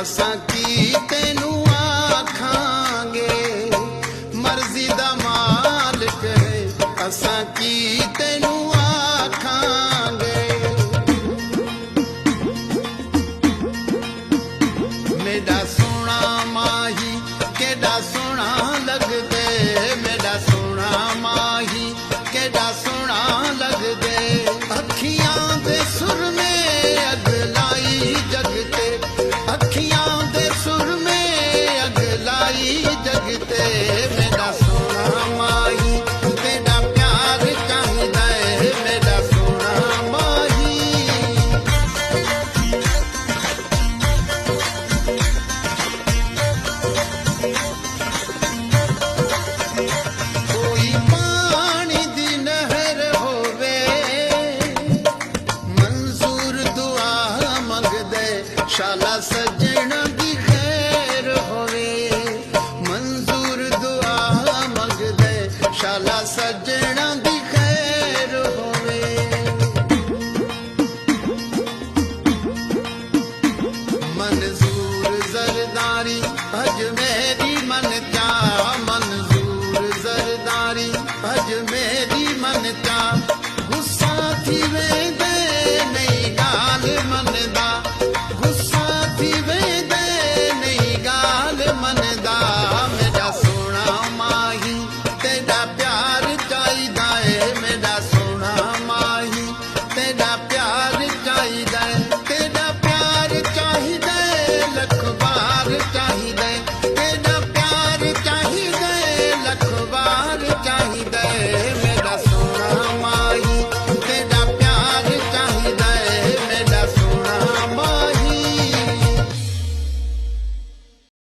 असां की तेनू आखांगे मर्जी दा मालिक है असां की तेनू आखांगे मेरा सोना माही केड़ा सोना लगदे मेरा सोना माही केड़ा सोना लगदे अखियां दे सुर में अगलाई जगते अखियां दे सुर में अगलाई जगते मेरा सोना माही तेरा प्यार कहदा है मेरा सोना माही कोई पानी दी नहर होवे मंजूर दुआ मंगदे शाला सजण दी खैर होवे मंजूर दुआ मंगदे शाला सजण दी खैर होवे मंजूर जरदारी अजमेरी मन